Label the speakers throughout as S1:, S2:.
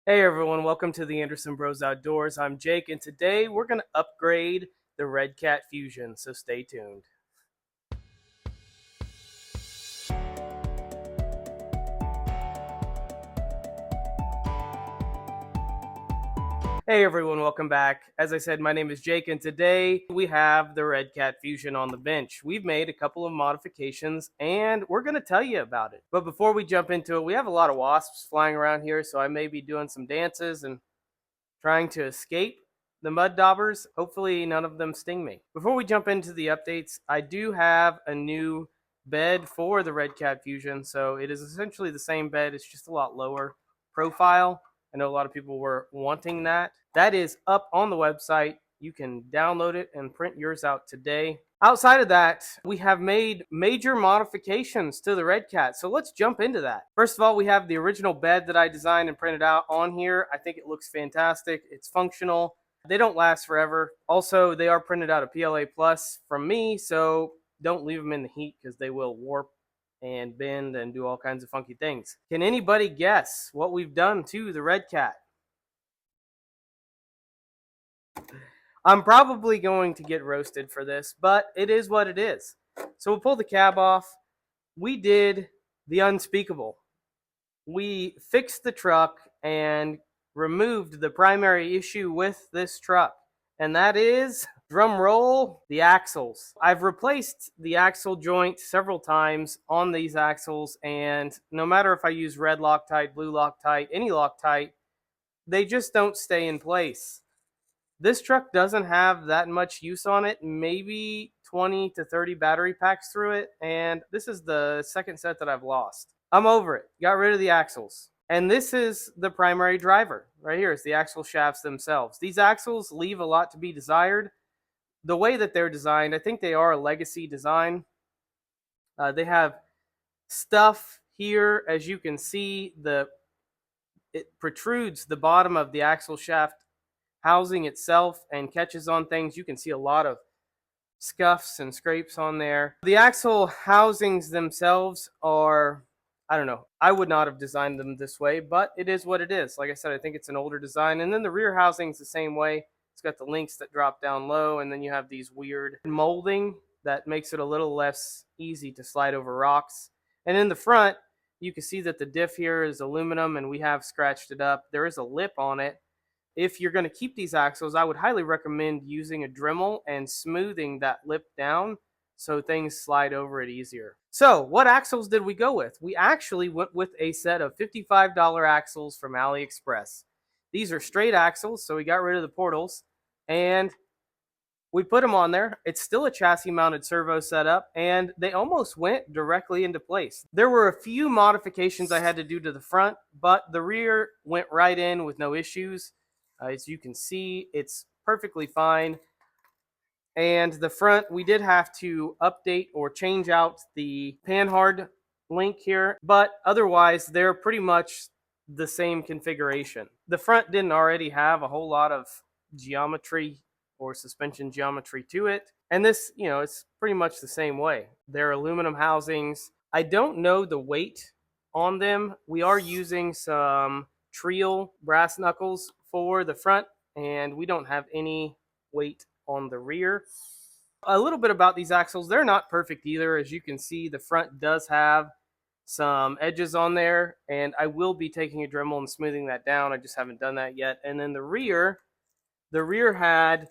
S1: Hey everyone, welcome to the Anderson Bros Outdoors. I'm Jake, and today we're going to upgrade the Redcat Fusion, so stay tuned. Hey everyone, welcome back. As I said, my name is Jake, and today we have the Redcat Fusion on the bench. We've made a couple of modifications, and we're going to tell you about it. But before we jump into it, we have a lot of wasps flying around here, so I may be doing some dances and trying to escape the mud daubers. Hopefully none of them sting me. Before we jump into the updates, I do have a new bed for the Redcat Fusion. So it is essentially the same bed, it's just a lot lower profile. I know a lot of people were wanting that. That is up on the website. You can download it and print yours out today. Outside of that, we have made major modifications to the Redcat, so let's jump into that. First of all, we have the original bed that I designed and printed out on here. I think it looks fantastic. It's functional. They don't last forever. Also, they are printed out of PLA Plus from me, so don't leave them in the heat because they will warp and bend and do all kinds of funky things. Can anybody guess what we've done to the Redcat? I'm probably going to get roasted for this, but it is what it is. So we'll pull the cab off. We did the unspeakable. We fixed the truck and removed the primary issue with this truck, and that is, drum roll, the axles. I've replaced the axle joint several times on these axles, and no matter if I use red Loctite, blue Loctite, any Loctite, they just don't stay in place. This truck doesn't have that much use on it, maybe 20 to 30 battery packs through it, and this is the second set that I've lost. I'm over it. Got rid of the axles. And this is the primary driver. Right here is the axle shafts themselves. These axles leave a lot to be desired. The way that they're designed, I think they are a legacy design. They have stuff here, as you can see, it protrudes the bottom of the axle shaft housing itself and catches on things. You can see a lot of scuffs and scrapes on there. The axle housings themselves are, I don't know, I would not have designed them this way, but it is what it is. Like I said, I think it's an older design. And then the rear housing's the same way. It's got the links that drop down low, and then you have these weird molding that makes it a little less easy to slide over rocks. And in the front, you can see that the diff here is aluminum, and we have scratched it up. There is a lip on it. If you're going to keep these axles, I would highly recommend using a Dremel and smoothing that lip down so things slide over it easier. So, what axles did we go with? We actually went with a set of $55 axles from AliExpress. These are straight axles, so we got rid of the portals, and we put them on there. It's still a chassis mounted servo setup, and they almost went directly into place. There were a few modifications I had to do to the front, but the rear went right in with no issues. As you can see, it's perfectly fine. And the front, we did have to update or change out the panhard link here, but otherwise they're pretty much the same configuration. The front didn't already have a whole lot of geometry or suspension geometry to it, and this, it's pretty much the same way. They're aluminum housings. I don't know the weight on them. We are using some Treel brass knuckles for the front, and we don't have any weight on the rear. A little bit about these axles, they're not perfect either. As you can see, the front does have some edges on there, and I will be taking a Dremel and smoothing that down. I just haven't done that yet. And then the rear had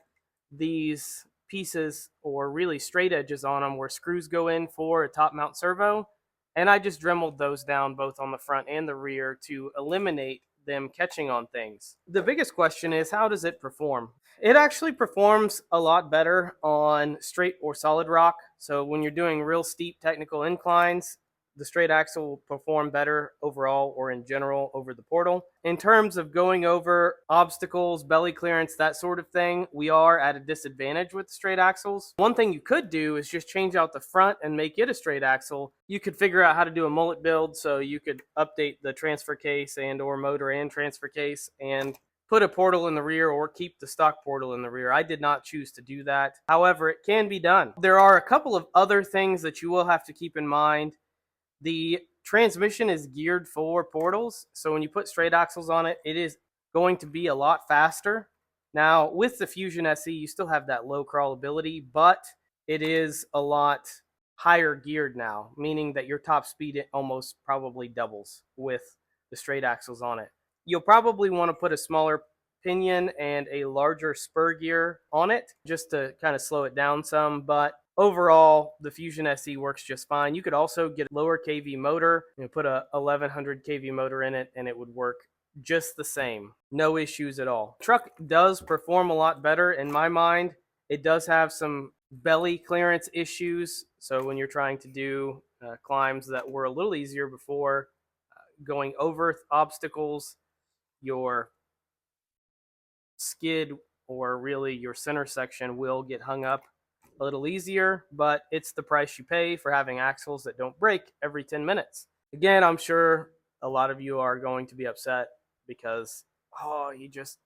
S1: these pieces, or really straight edges on them, where screws go in for a top mount servo, and I just Dremeled those down both on the front and the rear to eliminate them catching on things. The biggest question is, how does it perform? It actually performs a lot better on straight or solid rock. So when you're doing real steep technical inclines, the straight axle will perform better overall, or in general, over the portal. In terms of going over obstacles, belly clearance, that sort of thing, we are at a disadvantage with the straight axles. One thing you could do is just change out the front and make it a straight axle. You could figure out how to do a mullet build, so you could update the transfer case and or motor and transfer case and put a portal in the rear, or keep the stock portal in the rear. I did not choose to do that. However, it can be done. There are a couple of other things that you will have to keep in mind. The transmission is geared for portals, so when you put straight axles on it, it is going to be a lot faster. Now, with the Fusion SE, you still have that low crawlability, but it is a lot higher geared now, meaning that your top speed almost probably doubles with the straight axles on it. You'll probably want to put a smaller pinion and a larger spur gear on it just to kind of slow it down some, but overall the Fusion SE works just fine. You could also get a lower kV motor and put a 1100 kV motor in it and it would work just the same. No issues at all. Truck does perform a lot better in my mind. It does have some belly clearance issues, so when you're trying to do climbs that were a little easier before, going over obstacles, your skid or really your center section will get hung up a little easier, but it's the price you pay for having axles that don't break every 10 minutes. Again, I'm sure a lot of you are going to be upset because, oh, you just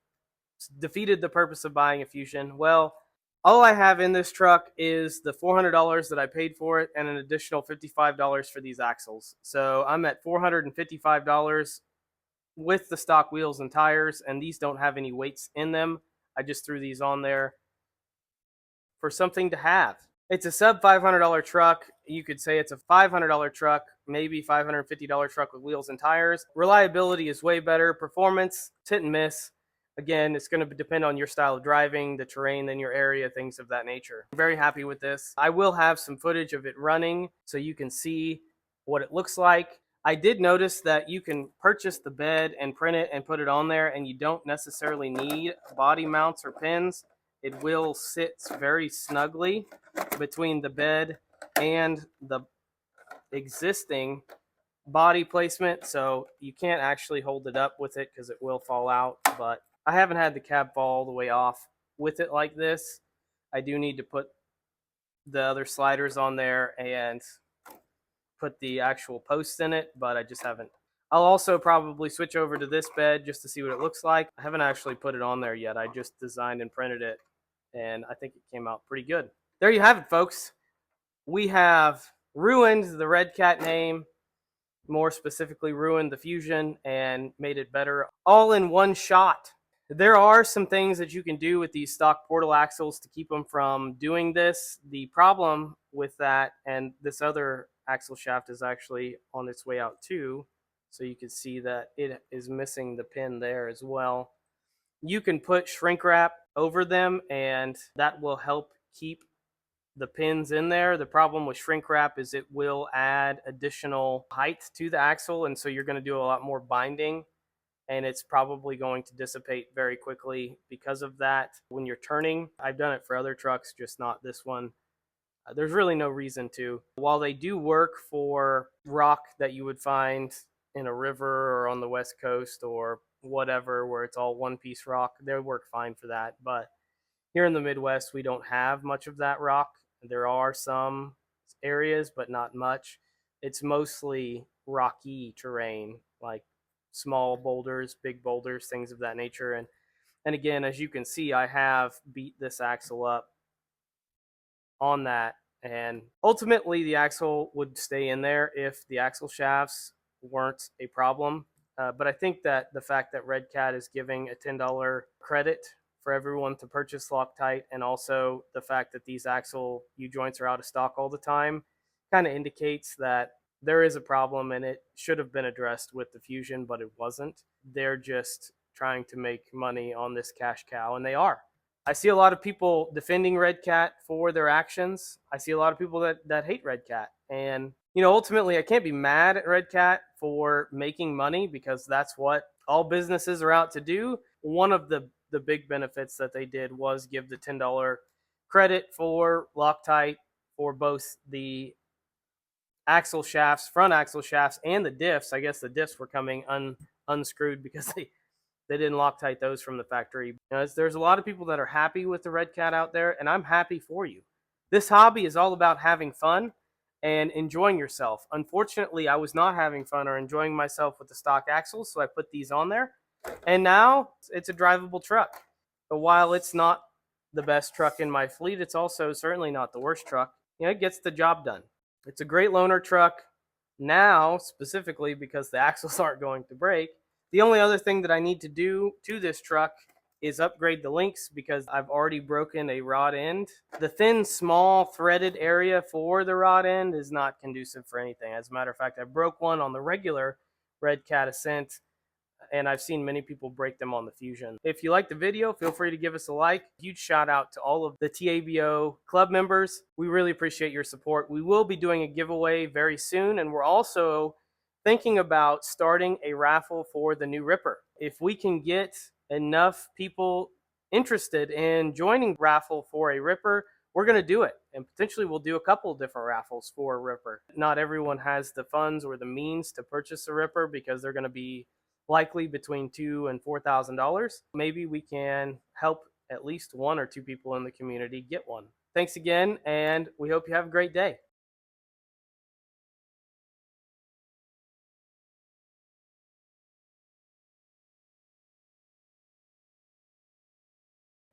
S1: defeated the purpose of buying a Fusion. Well, all I have in this truck is the $400 that I paid for it and an additional $55 for these axles. So I'm at $455 with the stock wheels and tires, and these don't have any weights in them. I just threw these on there for something to have. It's a sub $500 truck. You could say it's a $500 truck, maybe $550 truck with wheels and tires. Reliability is way better. Performance, it's hit and miss. Again, it's going to depend on your style of driving, the terrain in your area, things of that nature. I'm very happy with this. I will have some footage of it running so you can see what it looks like. I did notice that you can purchase the bed and print it and put it on there, and you don't necessarily need body mounts or pins. It will sit very snugly between the bed and the existing body placement, so you can't actually hold it up with it because it will fall out. But I haven't had the cab fall all the way off with it like this. I do need to put the other sliders on there and put the actual posts in it, but I just haven't. I'll also probably switch over to this bed just to see what it looks like. I haven't actually put it on there yet. I just designed and printed it, and I think it came out pretty good. There you have it, folks. We have ruined the Redcat name, more specifically ruined the Fusion, and made it better all in one shot. There are some things that you can do with these stock portal axles to keep them from doing this. The problem with that, and this other axle shaft is actually on its way out too, so you can see that it is missing the pin there as well. You can put shrink wrap over them and that will help keep the pins in there. The problem with shrink wrap is it will add additional height to the axle, and so you're going to do a lot more binding, and it's probably going to dissipate very quickly because of that when you're turning. I've done it for other trucks, just not this one. There's really no reason to. While they do work for rock that you would find in a river or on the West Coast or whatever, where it's all one-piece rock, they work fine for that. But here in the Midwest, we don't have much of that rock. There are some areas, but not much. It's mostly rocky terrain, like small boulders, big boulders, things of that nature. And again, as you can see, I have beat this axle up on that, and ultimately the axle would stay in there if the axle shafts weren't a problem. But I think that the fact that Redcat is giving a $10 credit for everyone to purchase Loctite, and also the fact that these axle U-joints are out of stock all the time, kind of indicates that there is a problem and it should have been addressed with the Fusion, but it wasn't. They're just trying to make money on this cash cow, and they are. I see a lot of people defending Redcat for their actions. I see a lot of people that hate Redcat. And, you know, ultimately I can't be mad at Redcat for making money because that's what all businesses are out to do. One of the big benefits that they did was give the $10 credit for Loctite for both the axle shafts, front axle shafts, and the diffs. I guess the diffs were coming unscrewed because they didn't Loctite those from the factory. You know, there's a lot of people that are happy with the Redcat out there, and I'm happy for you. This hobby is all about having fun and enjoying yourself. Unfortunately, I was not having fun or enjoying myself with the stock axles, so I put these on there. And now it's a drivable truck. But while it's not the best truck in my fleet, it's also certainly not the worst truck. You know, it gets the job done. It's a great loaner truck. Now, specifically because the axles aren't going to break, the only other thing that I need to do to this truck is upgrade the links because I've already broken a rod end. The thin, small, threaded area for the rod end is not conducive for anything. As a matter of fact, I broke one on the regular Redcat Ascent, and I've seen many people break them on the Fusion. If you like the video, feel free to give us a like. Huge shout out to all of the TABO Club members. We really appreciate your support. We will be doing a giveaway very soon, and we're also thinking about starting a raffle for the new Ripper. If we can get enough people interested in joining the raffle for a Ripper, we're going to do it, and potentially we'll do a couple different raffles for a Ripper. Not everyone has the funds or the means to purchase a Ripper because they're going to be likely between $2,000 and $4,000. Maybe we can help at least one or two people in the community get one. Thanks again, and we hope you have a great day.